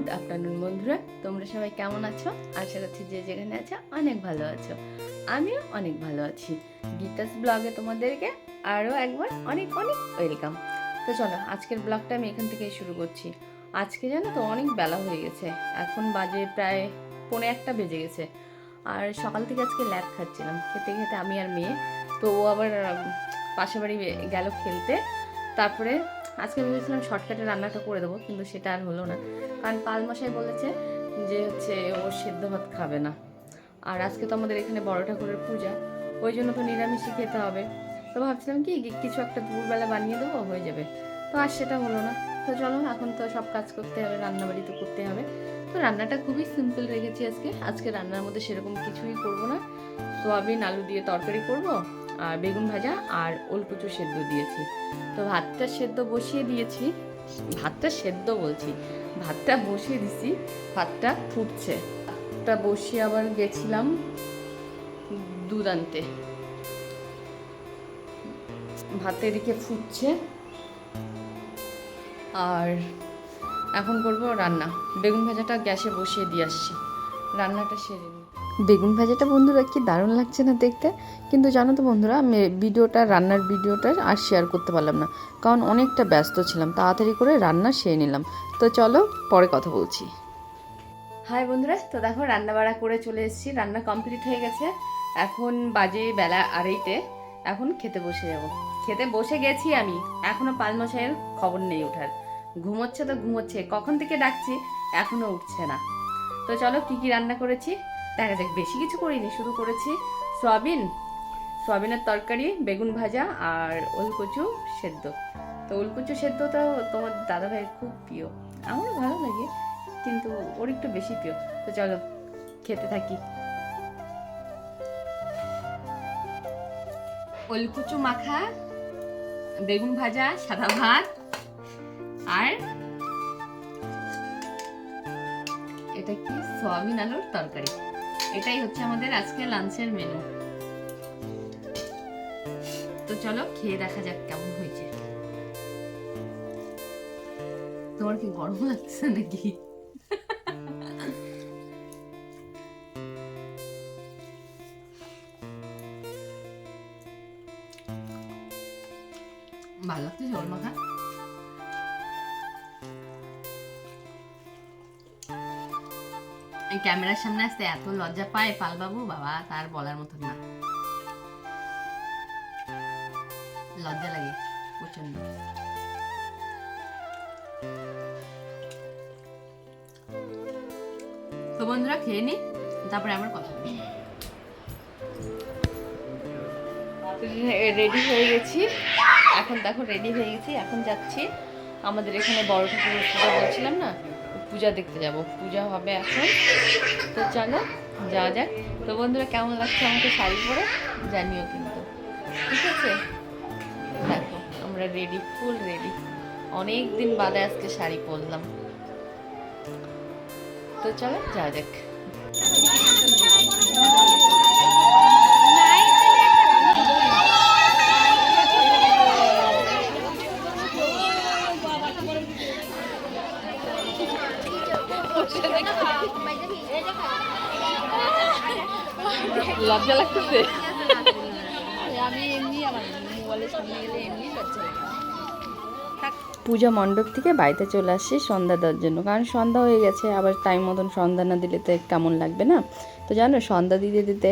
Good afternoon বন্ধুরা, তোমরা সবাই কেমন আছো? আশা করছি যে যেখানে আছো অনেক ভালো আছো। আমিও অনেক ভালো আছি। গীতাস ব্লগে তোমাদেরকে আরও একবার অনেক অনেক ওয়েলকাম। তো চলো, আজকের ব্লগটা আমি এখান থেকেই শুরু করছি। আজকে জানো তো অনেক বেলা হয়ে গেছে, এখন বাজে প্রায় 1:45 বেজে গেছে। আর সকাল থেকে আজকে ল্যাদ খাচ্ছিলাম, খেতে খেতে আমি আর মেয়ে। তো ও আবার পাশে বাড়ি গেল খেলতে। তারপরে আজকে ভেবেছিলাম শর্টকাটে রান্নাটা করে দেবো, কিন্তু সেটা আর হলো না, কারণ পালমশাই বলেছে যে ও সেদ্ধ ভাত খাবে না। আর আজকে তো আমাদের এখানে বড় ঠাকুরের পূজা, ওই জন্য তো নিরামিষই খেতে হবে। তো ভাবছিলাম কি কিছু একটা দুপুরবেলা বানিয়ে দেবো, হয়ে যাবে। তো আর সেটা হলো না। তো চলো, এখন তো সব কাজ করতে হবে, রান্নাবাড়ি তো করতে হবে। তো রান্নাটা খুবই সিম্পল রেখেছি আজকে রান্নার মধ্যে সেরকম কিছুই করব না। সোয়াবিন আলু দিয়ে তরকারি করব, আর বেগুন ভাজা আর ওলকুচু সেদ্ধ দিয়েছি। তো ভাতটা সেদ্ধ বসিয়ে দিয়েছি, ভাতটা বসিয়ে দিছি, ভাতটা ফুটছে। ভাতটা বসিয়ে আবার গেছিলাম দুধ আনতে। ভাতে এদিকে ফুটছে, আর এখন করবো রান্না। বেগুন ভাজাটা গ্যাসে বসিয়ে দিয়ে আসছি, রান্নাটা সেরে নিই। বেগুন ভাজাটা বন্ধুরা কি দারুণ লাগছে না দেখতে। কিন্তু জানো তো বন্ধুরা, আমি রান্নার ভিডিওটা আর শেয়ার করতে পারলাম না, কারণ অনেকটা ব্যস্ত ছিলাম। তাড়াতাড়ি করে রান্না সেরে নিলাম। তো চলো, পরে কথা বলছি। হাই বন্ধুরা, তো দেখো রান্না বাড়া করে চলে এসেছি, রান্না কমপ্লিট হয়ে গেছে। এখন বাজে বেলা 2:30। এখন খেতে বসে যাব। খেতে বসে গেছি আমি, এখনো পালমশাইয়ের খবর নেই ওঠার। ঘুমোচ্ছে তো ঘুমোচ্ছে, কখন থেকে ডাকছি এখনো উঠছে না। তো চলো, কি কি রান্না করেছি দেখা যাক। বেশি কিছু করিনি, শুধু করেছি সোয়াবিনের তরকারি, বেগুন ভাজা আর ওলকচু সেদ্ধ। তো ওলকচু সেদ্ধ তো তোমার দাদাভাইয়ের খুব প্রিয়, আমারও ভালো লাগে, কিন্তু ওর একটু বেশি প্রিয়। তো চলো খেতে থাকি। ওলকুচু মাখা, বেগুন ভাজা, সাদা ভাত, আর এটা কি সয়াবিন আলুর তরকারি। এটাই হচ্ছে আমাদের আজকে লাঞ্চের মেনু। তো চলো খেয়ে দেখা যাক কেমন হয়েছে। তোমার কি গরম লাগছে নাকি? ভালো লাগছে ঝোল মাখা। এই ক্যামেরার সামনে আসতে এত লজ্জা পায় পালবাবু, বাবা তার বলার মতন না, লজ্জা লাগে প্রচন্ড। তো বন্ধুরা খেয়ে নি, তারপরে আমার কথা বলি। রেডি হয়ে গেছি, এখন দেখো রেডি হয়ে গেছি, এখন যাচ্ছি আমাদের এখানে বড় ঠাকুরের পূজা বলছিলাম না, পূজা দেখতে যাব, পূজা হবে এখন। তো চলো যাওয়া যাক। তো বন্ধুরা কেমন লাগছে আমাকে শাড়ি পরে জানিও কিন্তু, ঠিক আছে? দেখো আমরা রেডি, ফুল রেডি, অনেক দিন বাদে আজকে শাড়ি পরলাম। তো চলো যাওয়া যাক। লজ্জা লাগতেছে, আমি এমনি আমার মোবাইলের সামনে গেলে এমনি লজ্জা লাগে। পূজা মণ্ডপ থেকে বাড়িতে চলে আসছি সন্ধ্যা দেওয়ার জন্য, কারণ সন্ধ্যা হয়ে গেছে, আবার টাইম মতন সন্ধ্যা না দিলে তো কেমন লাগবে না। তো জানো, সন্ধ্যা দিতে দিতে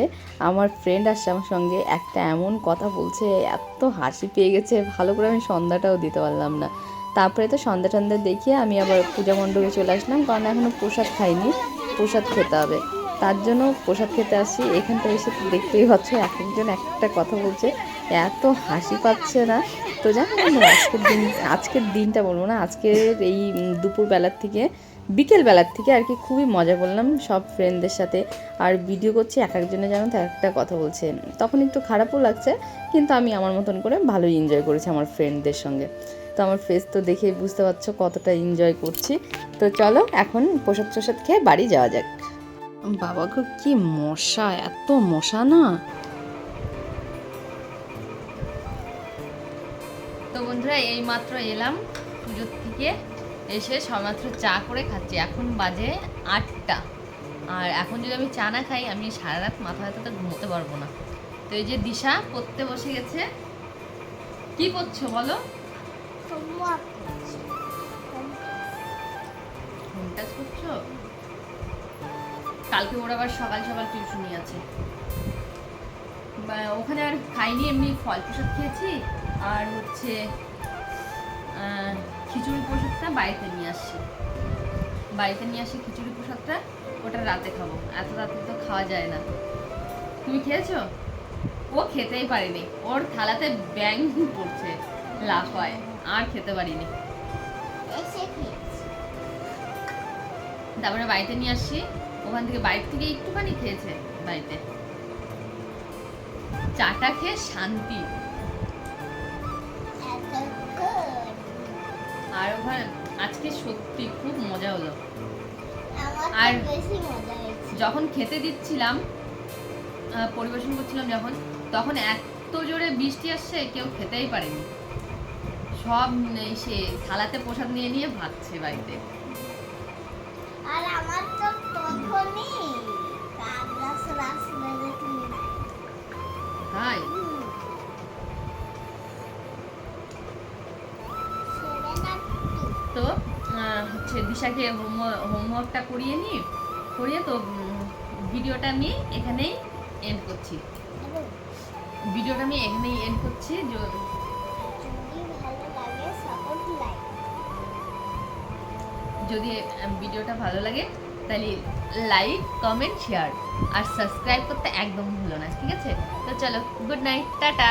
আমার ফ্রেন্ড আসছে আমার সঙ্গে, একটা এমন কথা বলছে, এত হাসি পেয়ে গেছে, ভালো করে আমি সন্ধ্যাটাও দিতে পারলাম না। তারপরে তো সন্ধ্যা টন্ধ্যা দেখিয়ে আমি আবার পূজা মণ্ডপে চলে আসলাম, কারণ এখনও প্রসাদ খাইনি, প্রসাদ খেতে হবে, তার জন্য প্রসাদ খেতে আসছি। এখানটা এসে দেখতেই পাচ্ছ এক একজন একটা কথা বলছে, এত হাসি পাচ্ছে না। তো জানো আজকের দিনটা বলবো না, আজকের এই দুপুরবেলার থেকে বিকেলবেলার থেকে আর কি খুবই মজা করলাম সব ফ্রেন্ডদের সাথে। আর ভিডিও করছি, এক একজনে যেন তো একটা কথা বলছে, তখন একটু খারাপও লাগছে, কিন্তু আমি আমার মতন করে ভালোই এনজয় করেছি আমার ফ্রেন্ডদের সঙ্গে। তো আমার ফেস তো দেখেই বুঝতে পারছো কতটা এনজয় করছি। তো চলো এখন প্রসাদ টসাদ খেয়ে বাড়ি যাওয়া যাক। বাবা গো, কি মশা, এত মশা না। তো বন্ধুরা এই মাত্র এলাম পুজোর থেকে, এসে সবেমাত্র চা করে খাচ্ছি। এখন বাজে 8টা। আর এখন যদি আমি চা না খাই আমি সারা রাত মাথা ব্যথাতে ঘুমোতে পারবো না। তো এই যে দিশা পড়তে বসে গেছে। কি পড়ছো বলো? হোমটাস করছো? কালকে ওর আবার সকাল সকাল টিউশনি আছে। ওখানে আর খাইনি, এমনি ফল প্রসাদ খেয়েছি। আর হচ্ছে খিচুড়ি প্রসাদটা বাড়িতে নিয়ে আসছি। খিচুড়ি প্রসাদটা, ওটা রাতে খাবো। এত রাতে তো খাওয়া যায় না। তুমি খেয়েছো? ও খেতেই পারেনি, ওর থালাতে ব্যাং পড়ছে, লাফ হয়, আর খেতে পারিনি। তারপরে বাড়িতে নিয়ে আসছি, ওখান থেকে বাইরে থেকে একটুখানি খেয়েছে বাড়িতে। চাটা খেয়ে শান্তি। আর ওখানে আজকে সত্যি খুব মজা হলো। আর যখন খেতে দিচ্ছিলাম, পরিবেশন করছিলাম যখন, তখন এত জোরে বৃষ্টি আসছে, কেউ খেতেই পারেনি। সব সে থালাতে প্রসাদ নিয়ে নিয়ে ভাগছে বাড়িতে। আর আমার তো তখনই তাই তো হচ্ছে দিশাকে হোমওয়ার্কটা করিয়ে তো ভিডিওটা আমি এখানেই এন্ড করছি। যদি ভিডিওটা ভালো লাগে তাহলে লাইক, কমেন্ট, শেয়ার আর সাবস্ক্রাইব করতে একদম ভুলো না, ঠিক আছে? তো চলো, গুড নাইট, টাটা।